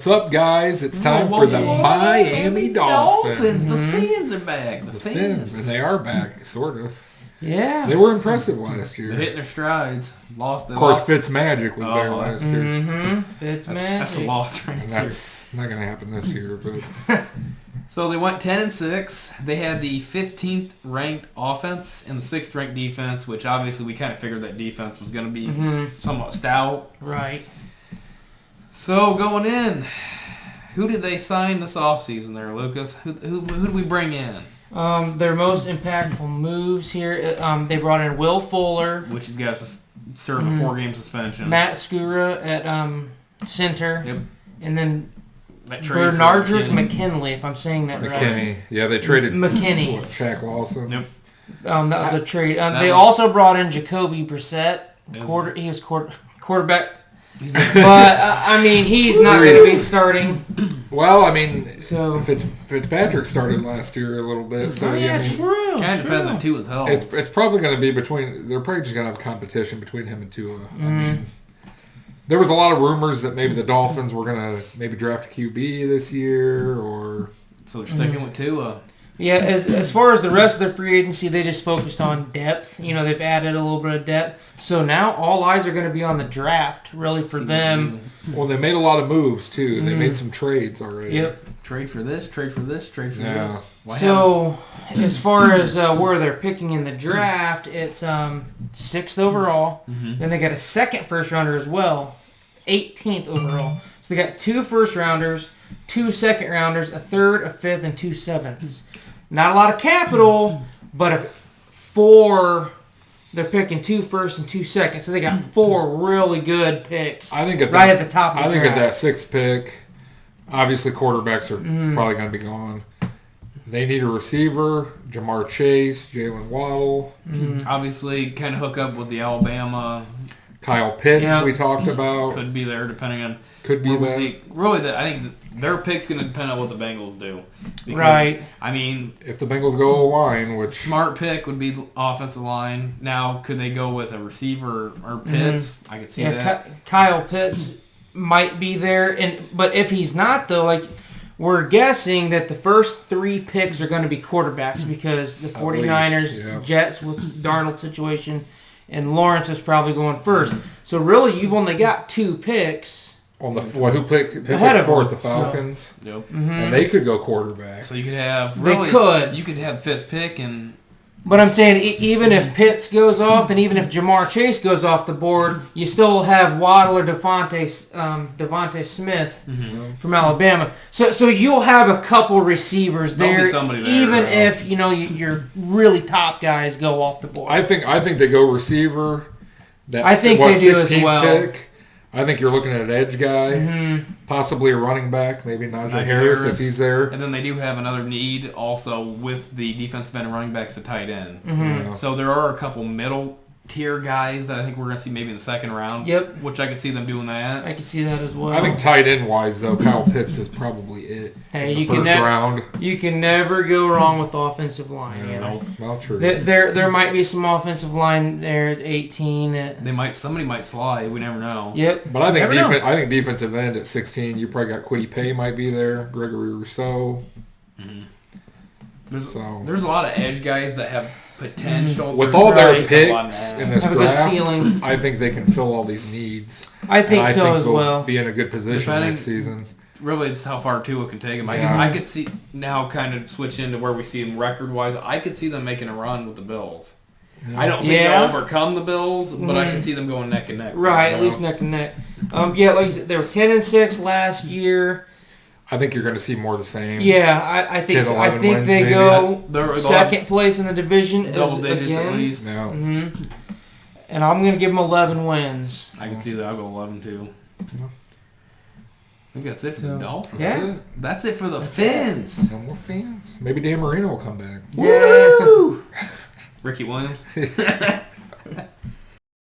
What's up, guys? It's time for the Miami Dolphins. The Fins are back. The Fins. And they are back, sort of. Yeah. They were impressive last year. They're hitting their strides. Of course, Fitzmagic was there last year. Mm-hmm. Fitzmagic. That's a loss right there. That's not going to happen this year. But So they went 10-6. They had the 15th ranked offense and the 6th ranked defense, which obviously we kind of figured that defense was going to be somewhat stout. Right. So going in, who did they sign this offseason there, Lucas? Who did we bring in? Their most impactful moves here, they brought in Will Fuller. Which he's got to serve a 4-game suspension. Matt Skura at center. Yep. And then Bernardrick McKinley, if I'm saying that right. McKinney. Yeah, they traded McKinney. Shaq Lawson. Yep. That was a trade. They also brought in Jacoby Brissett. He was quarterback. But, I mean, he's not going to be starting. Well, I mean, so Fitzpatrick started last year a little bit. So true. Kind of depends on Tua's health. It's probably going to be between. They're probably just going to have competition between him and Tua. I mean, there was a lot of rumors that maybe the Dolphins were going to maybe draft a QB this year, or so they're sticking with Tua. Yeah, as far as the rest of their free agency, they just focused on depth. You know, they've added a little bit of depth. So now all eyes are going to be on the draft, really, for them. Well, they made a lot of moves, too. They made some trades already. Yep. Trade for this, trade for this, trade for this. So as far as where they're picking in the draft, it's 6th overall. Then they got a second first-rounder as well, 18th overall. So they got 2 first-rounders, 2 second-rounders, a third, a fifth, and 2 sevenths. Not a lot of capital, but they're picking 2 firsts and 2 seconds. So they got 4 really good picks at the top of the draft. I think at that 6th pick, obviously quarterbacks are probably going to be gone. They need a receiver, Jamar Chase, Jalen Waddle. Obviously, kind of hook up with the Alabama. Kyle Pitts we talked about. Could be there depending on... Could be that. Really, I think their pick's going to depend on what the Bengals do. Because, right. I mean... If the Bengals go line, which... Smart pick would be offensive line. Now, could they go with a receiver or Pitts? I could see that. Kyle Pitts might be there. But if he's not, though, we're guessing that the first 3 picks are going to be quarterbacks because the 49ers, Jets with Darnold situation, and Lawrence is probably going first. So really, you've only got 2 picks. On the who picked ahead fourth, the Falcons. So, yep. And they could go quarterback. So you could have you could have 5th pick and. But I'm saying even if Pitts goes off and even if Jamar Chase goes off the board, you still have Waddle or Devontae Smith from Alabama. So you'll have a couple receivers there, even if your really top guys go off the board. I think they go receiver. I think they do as well. Pick. I think you're looking at an edge guy, possibly a running back, maybe Najee Harris if he's there. And then they do have another need also with the defensive end and running backs to tight end. So there are a couple middle tier guys that I think we're going to see maybe in the 2nd round. Yep. Which I could see them doing that. I can see that as well. I think tight end wise though, Kyle Pitts is probably it. Hey, you first round. You can never go wrong with the offensive line. Yeah, well, true. There might be some offensive line there at 18. Somebody might slide. We never know. Yep. But I think defensive end at 16. You probably got Kwity Paye might be there. Gregory Rousseau. There's a lot of edge guys that have potential. With all their picks in this draft, I think they can fill all these needs. I think so as well. Be in a good position next season. Really, it's how far Tua can take him. Yeah. I could see now kind of switch into where we see him record-wise. I could see them making a run with the Bills. Yeah. I don't think they'll overcome the Bills, but I can see them going neck and neck. Right, at least neck and neck. Like you said, they were 10-6 last year. I think you're going to see more of the same. Yeah, I think so. I think they go second place in the division. Double digits at least. Yeah. And I'm going to give them 11 wins. I can see that. I'll go 11 too. Yeah. I think that's it for the Dolphins. Yeah. That's it for the Fins. No more Fins. Maybe Dan Marino will come back. Woo! Ricky Williams.